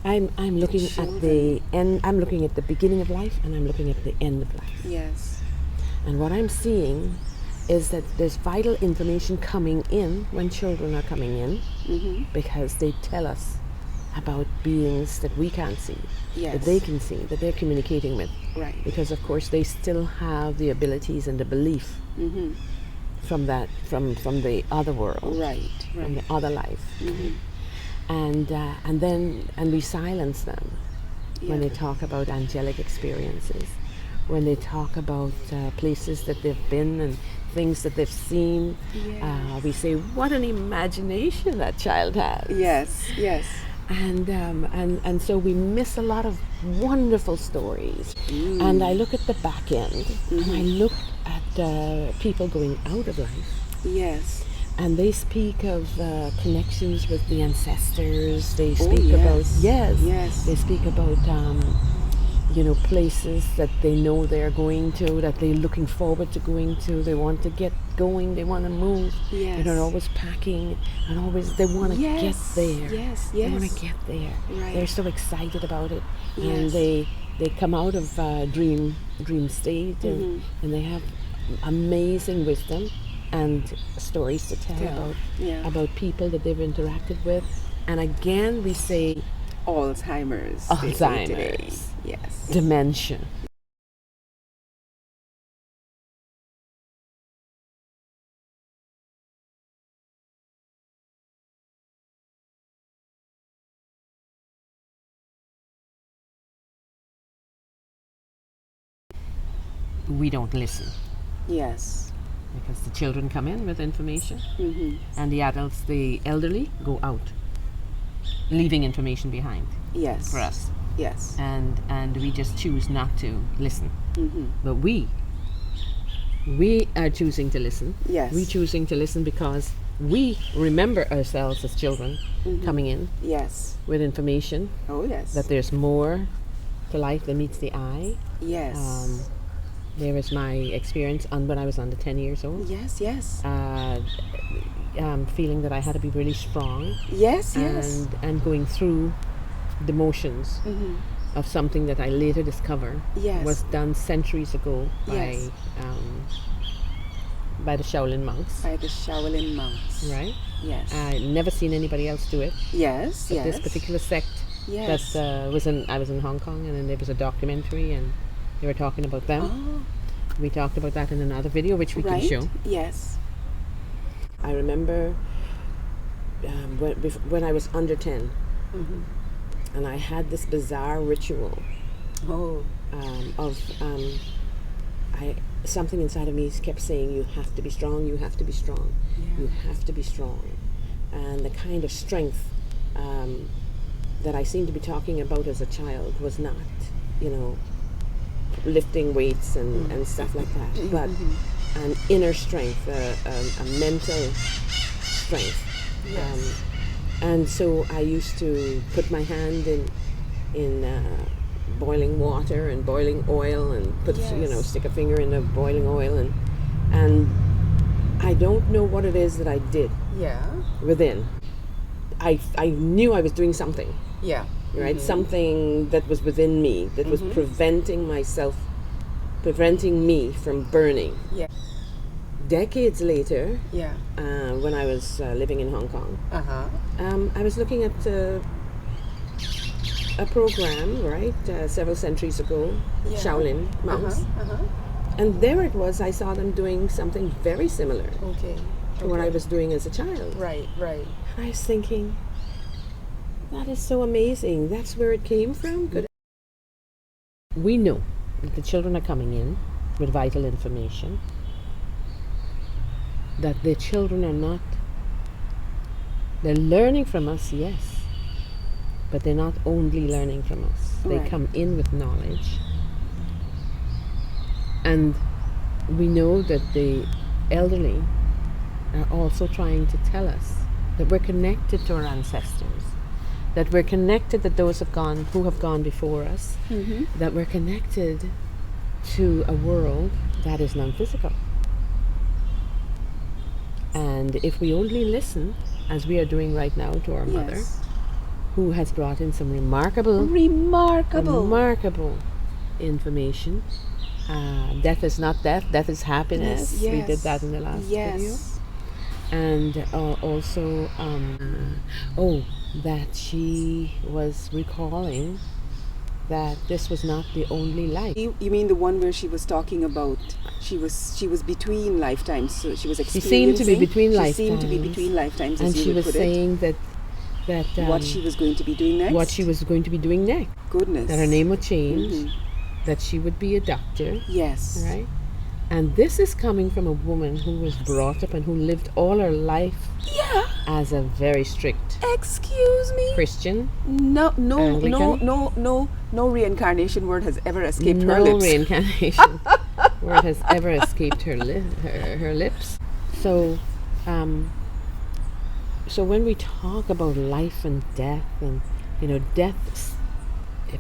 I'm looking at the end. I'm looking at the beginning of life, and I'm looking at the end of life. Yes. And what I'm seeing is that there's vital information coming in when children are coming in, because they tell us about beings that we can't see, that they can see, that they're communicating with. Right. Because of course they still have the abilities and the belief from the other world, from the other life, and we silence them when they talk about angelic experiences, when they talk about places that they've been and things that they've seen. We say, what an imagination that child has. Yes. And so we miss a lot of wonderful stories. And I look at the back end, and I look at people going out of life. Yes. And they speak of connections with the ancestors. They speak about they speak about places that they know they're going to, that they're looking forward to going to. They want to get going. They want to move. Yes. They're always packing, and always they want to get there. Yes. They want to get there. Right. They're so excited about it, Yes. and they come out of dream state, and they have amazing wisdom and stories to tell about people that they've interacted with. And again, we say Alzheimer's. they say today. Yes. Dementia. We don't listen. Yes. Because the children come in with information, and the adults, the elderly, go out, leaving information behind. Yes. For us. Yes. And we just choose not to listen. But we are choosing to listen. Yes. We choosing to listen because we remember ourselves as children coming in with information. Oh, yes. That there's more to life than meets the eye. Yes. There was my experience when I was under 10 years old. Yes. Feeling that I had to be really strong. Yes. And going through the motions of something that I later discovered was done centuries ago by the Shaolin monks. By the Shaolin monks. Right? Yes. I never seen anybody else do it. Yes. But this particular sect that I was in Hong Kong, and then there was a documentary, and they were talking about them. Oh. We talked about that in another video, which we can show. Yes. I remember when I was under 10, and I had this bizarre ritual of something inside of me kept saying, you have to be strong, you have to be strong, you have to be strong. And the kind of strength that I seemed to be talking about as a child was not, lifting weights and stuff like that, but an inner strength, a mental strength. Yes. And so I used to put my hand in boiling water and boiling oil, and stick a finger in the boiling oil, and I don't know what it is that I did. Yeah. Within, I knew I was doing something. Yeah. Right, something that was within me that was preventing me from burning. Yeah. Decades later, Yeah. When I was living in Hong Kong, I was looking at a program, right, several centuries ago, Shaolin monks, and there it was. I saw them doing something very similar to what I was doing as a child. Right. And I was thinking, that is so amazing. That's where it came from. We know that the children are coming in with vital information, that the children are not, they're learning from us, yes, but they're not only learning from us. They come in with knowledge. And we know that the elderly are also trying to tell us that we're connected to our ancestors, that we're connected to those who have gone before us, that we're connected to a world that is non-physical. And if we only listen, as we are doing right now, to our mother, who has brought in some remarkable information. Death is not death. Death is happiness. Yes. We did that in the last video. And also, that she was recalling that this was not the only life. You mean the one where she was talking about she was between lifetimes, so she was experiencing. She seemed to be between lifetimes, and she was saying that what she was going to be doing next. What she was going to be doing next. Goodness. That her name would change. That she would be a doctor. Yes. Right. And this is coming from a woman who was brought up and who lived all her life as a very strict Christian. No reincarnation word has ever escaped her lips. No reincarnation word has ever escaped her lips. So so when we talk about life and death, and death,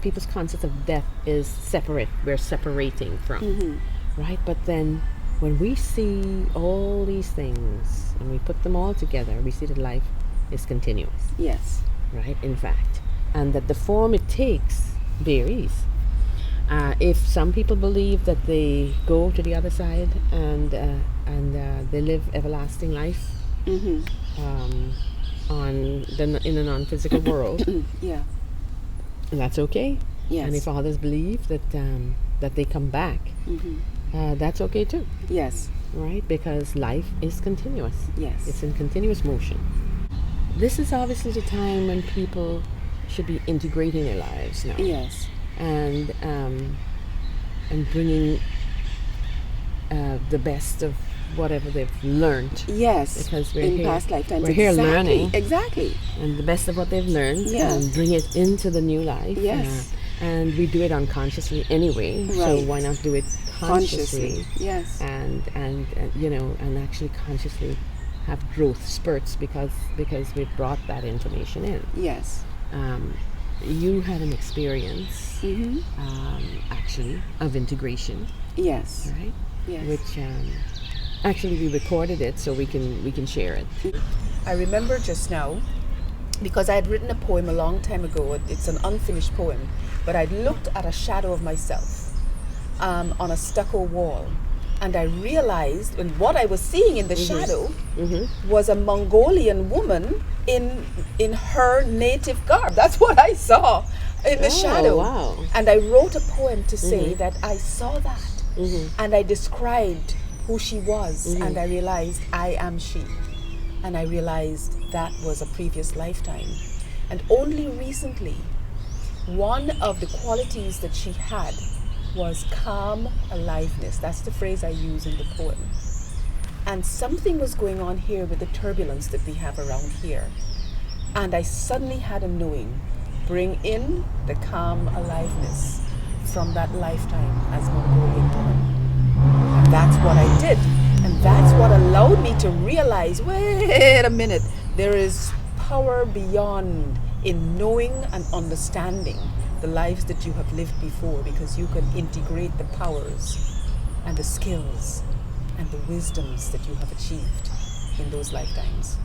people's concept of death is separate. We're separating from. Right, but then when we see all these things and we put them all together, we see that life is continuous. Yes. Right, in fact, and that the form it takes varies. If some people believe that they go to the other side and they live everlasting life in a non-physical world, that's okay. Yes. And if others believe that they come back. That's okay too. Yes. Right? Because life is continuous. Yes. It's in continuous motion. This is obviously the time when people should be integrating their lives now. Yes. And bringing the best of whatever they've learned. Yes. Because we're in here, past lifetimes. We're here learning. Exactly. And the best of what they've learned and bring it into the new life. Yes. And we do it unconsciously anyway. Right. So why not do it consciously? Yes. And actually consciously have growth spurts because we've brought that information in. Yes. You had an experience actually of integration. Yes. Right? Yes. Which actually we recorded it so we can share it. I remember just now, because I had written a poem a long time ago. It's an unfinished poem, but I'd looked at a shadow of myself on a stucco wall, and I realized, and what I was seeing in the shadow was a Mongolian woman in her native garb. That's what I saw in the shadow. Wow. And I wrote a poem to say that I saw that, and I described who she was, and I realized I am she. And I realized that was a previous lifetime. And only recently, one of the qualities that she had was calm aliveness. That's the phrase I use in the poem. And something was going on here with the turbulence that we have around here. And I suddenly had a knowing, bring in the calm aliveness from that lifetime as Mongolian woman. And that's what I did. And that's what allowed me to realize, wait a minute, there is power beyond in knowing and understanding the lives that you have lived before, because you can integrate the powers and the skills and the wisdoms that you have achieved in those lifetimes.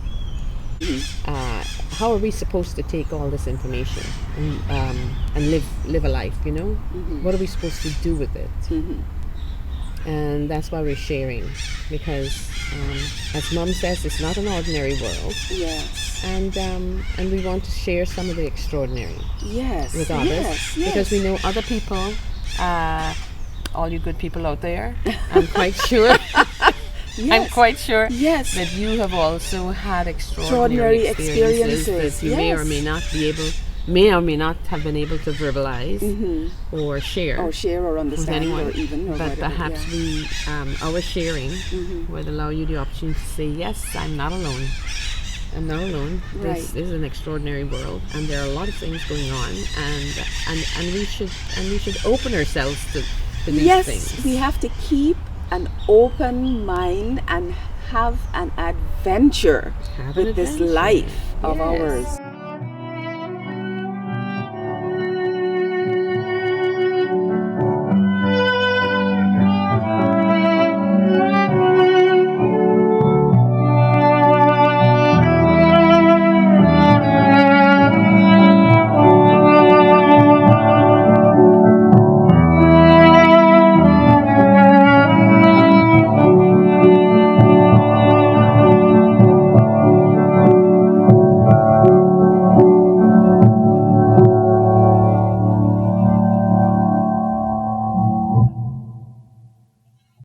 How are we supposed to take all this information and live a life, What are we supposed to do with it? And that's why we're sharing, because as Mom says, it's not an ordinary world. Yes. And we want to share some of the extraordinary with others, yes. Because we know other people, all you good people out there, I'm quite sure I'm quite sure that you have also had extraordinary experiences that you may or may not have been able to verbalize or share or understand with anyone. or even know. But perhaps our sharing would allow you the opportunity to say, yes, I'm not alone. I'm not alone. Right. This is an extraordinary world, and there are a lot of things going on, and we should open ourselves to these things. Yes, we have to keep an open mind and have an adventure with this life of ours.